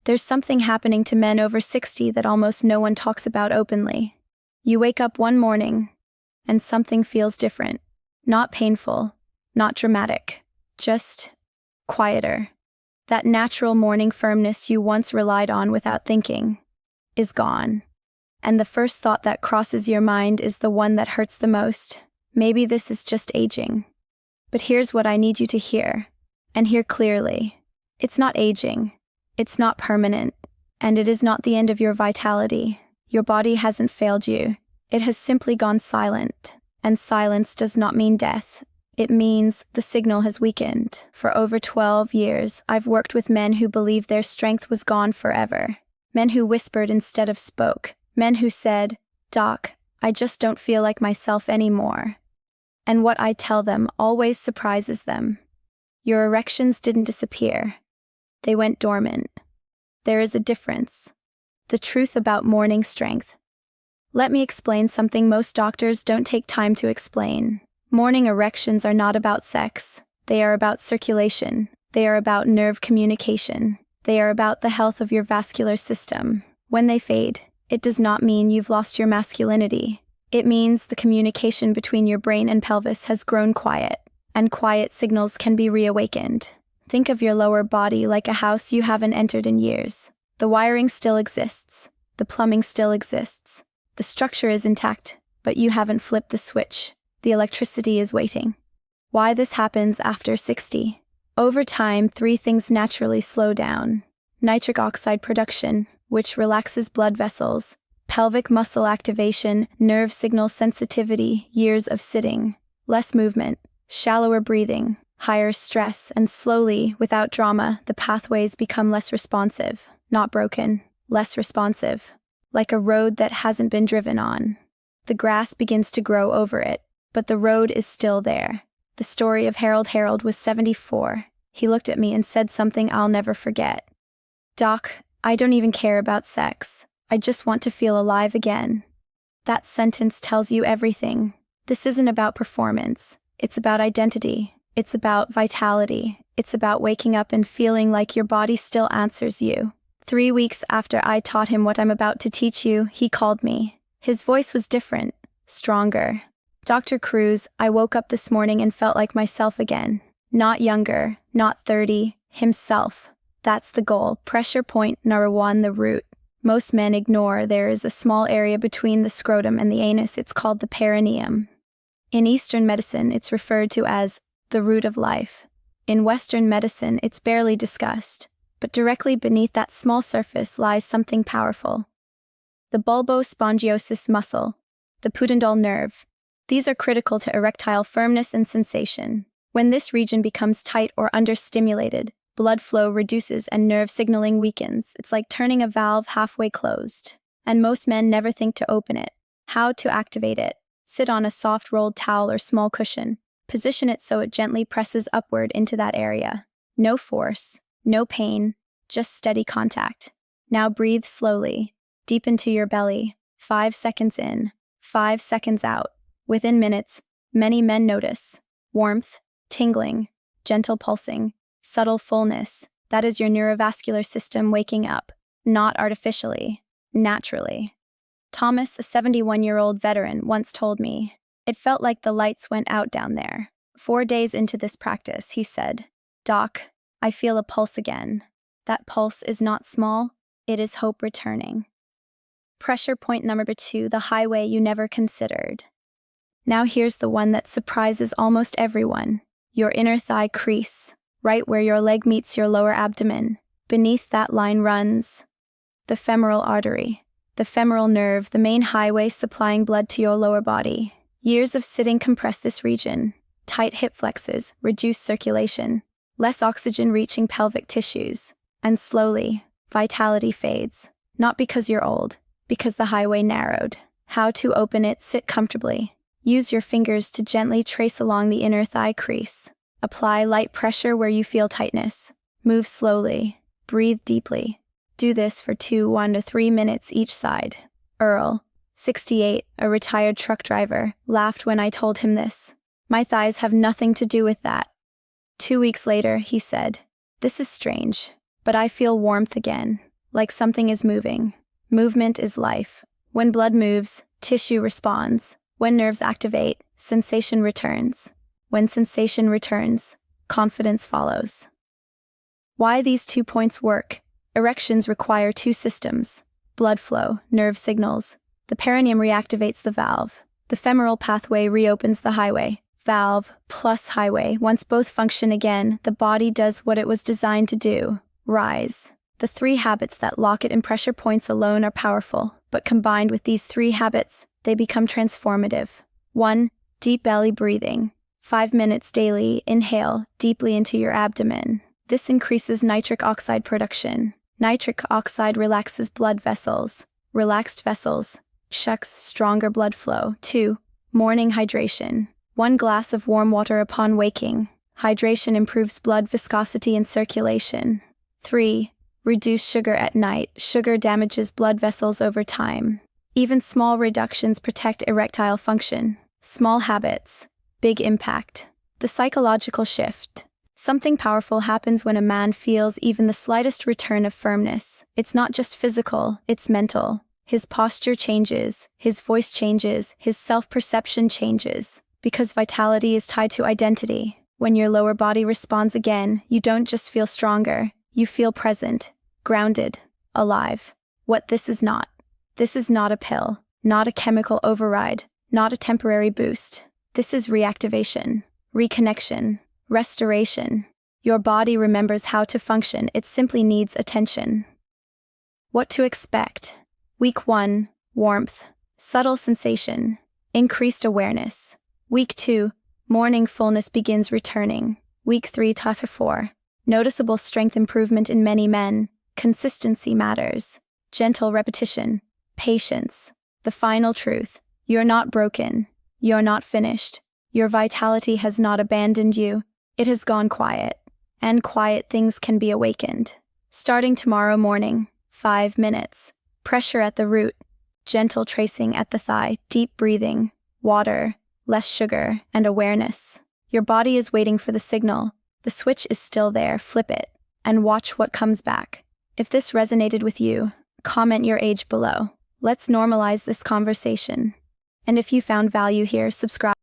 There's something happening to men over 60 that almost no one talks about openly. You wake up one morning, and something feels different. Not painful, not dramatic, just quieter. That natural morning firmness you once relied on without thinking is gone. And the first thought that crosses your mind is the one that hurts the most. Maybe this is just aging. But here's what I need you to hear, and hear clearly. It's not aging. It's not permanent. And it is not the end of your vitality. Your body hasn't failed you. It has simply gone silent. And silence does not mean death. It means the signal has weakened. For over 12 years, I've worked with men who believed their strength was gone forever. Men who whispered instead of spoke. Men who said, "Doc, I just don't feel like myself anymore." And what I tell them always surprises them. Your erections didn't disappear. They went dormant. There is a difference. The truth about morning strength. Let me explain something most doctors don't take time to explain. Morning erections are not about sex. They are about circulation. They are about nerve communication. They are about the health of your vascular system. When they fade, it does not mean you've lost your masculinity. It means the communication between your brain and pelvis has grown quiet, and quiet signals can be reawakened. Think of your lower body like a house you haven't entered in years. The wiring still exists. The plumbing still exists. The structure is intact, but you haven't flipped the switch. The electricity is waiting. Why this happens after 60? Over time, 3 things naturally slow down. Nitric oxide production, which relaxes blood vessels. Pelvic muscle activation, nerve signal sensitivity, years of sitting. Less movement, shallower breathing, higher stress, and slowly, without drama, the pathways become less responsive. Not broken, less responsive. Like a road that hasn't been driven on. The grass begins to grow over it, but the road is still there. The story of Harold. Harold was 74. He looked at me and said something I'll never forget. "Doc, I don't even care about sex. I just want to feel alive again." That sentence tells you everything. This isn't about performance. It's about identity. It's about vitality. It's about waking up and feeling like your body still answers you. 3 weeks after I taught him what I'm about to teach you, he called me. His voice was different, stronger. "Dr. Cruz, I woke up this morning and felt like myself again. Not younger, not 30, himself. That's the goal. Pressure point number 1, the root. Most men ignore there is a small area between the scrotum and the anus. It's called the perineum. In Eastern medicine, it's referred to as the root of life. In Western medicine, it's barely discussed. But directly beneath that small surface lies something powerful. The bulbospongiosus muscle, the pudendal nerve. These are critical to erectile firmness and sensation. When this region becomes tight or understimulated, blood flow reduces and nerve signaling weakens. It's like turning a valve halfway closed. And most men never think to open it. How to activate it? Sit on a soft rolled towel or small cushion. Position it so it gently presses upward into that area. No force. No pain, just steady contact. Now breathe slowly, deep into your belly, 5 seconds in, 5 seconds out. Within minutes, many men notice warmth, tingling, gentle pulsing, subtle fullness. That is your neurovascular system waking up, not artificially, naturally. Thomas, a 71-year-old veteran, once told me, "It felt like the lights went out down there." 4 days into this practice, he said, "Doc, I feel a pulse again. That pulse is not small, it is hope returning." Pressure point number 2, the highway you never considered. Now here's the one that surprises almost everyone. Your inner thigh crease, right where your leg meets your lower abdomen. Beneath that line runs the femoral artery, the femoral nerve, the main highway supplying blood to your lower body. Years of sitting compress this region. Tight hip flexors, reduced circulation. Less oxygen reaching pelvic tissues, and slowly, vitality fades. Not because you're old, because the highway narrowed. How to open it? Sit comfortably. Use your fingers to gently trace along the inner thigh crease. Apply light pressure where you feel tightness. Move slowly. Breathe deeply. Do this for 1 to 3 minutes each side. Earl, 68, a retired truck driver, laughed when I told him this. "My thighs have nothing to do with that." 2 weeks later, he said, "This is strange, but I feel warmth again. like something is moving. Movement is life. When blood moves, tissue responds. When nerves activate, sensation returns. When sensation returns, confidence follows. Why these 2 points work? Erections require 2 systems: blood flow, nerve signals. The perineum reactivates the valve. The femoral pathway reopens the highway. Valve plus highway. Once both function again, the body does what it was designed to do: rise. The 3 habits that lock it in pressure points alone are powerful, but combined with these 3 habits, they become transformative. 1. Deep belly breathing. 5 minutes daily, inhale deeply into your abdomen. This increases nitric oxide production. Nitric oxide relaxes blood vessels. Relaxed vessels shucks stronger blood flow. 2. Morning hydration. 1 glass of warm water upon waking. Hydration improves blood viscosity and circulation. 3. Reduce sugar at night. Sugar damages blood vessels over time. Even small reductions protect erectile function. Small habits, big impact. The psychological shift. Something powerful happens when a man feels even the slightest return of firmness. It's not just physical, it's mental. His posture changes, his voice changes, his self-perception changes. Because vitality is tied to identity. When your lower body responds again, you don't just feel stronger, you feel present, grounded, alive. What this is not. This is not a pill, not a chemical override, not a temporary boost. This is reactivation, reconnection, restoration. Your body remembers how to function, it simply needs attention. What to expect? Week 1, warmth, subtle sensation, increased awareness. Week 2, morning fullness begins returning. Week 3 to 4, noticeable strength improvement in many men. Consistency matters. Gentle repetition. Patience. The final truth. You're not broken. You're not finished. Your vitality has not abandoned you. It has gone quiet. And quiet things can be awakened. Starting tomorrow morning, 5 minutes. Pressure at the root. Gentle tracing at the thigh. Deep breathing. Water. Less sugar. And awareness. Your body is waiting for the signal. The switch is still there. Flip it. And watch what comes back. If this resonated with you, comment your age below. Let's normalize this conversation. And if you found value here, subscribe.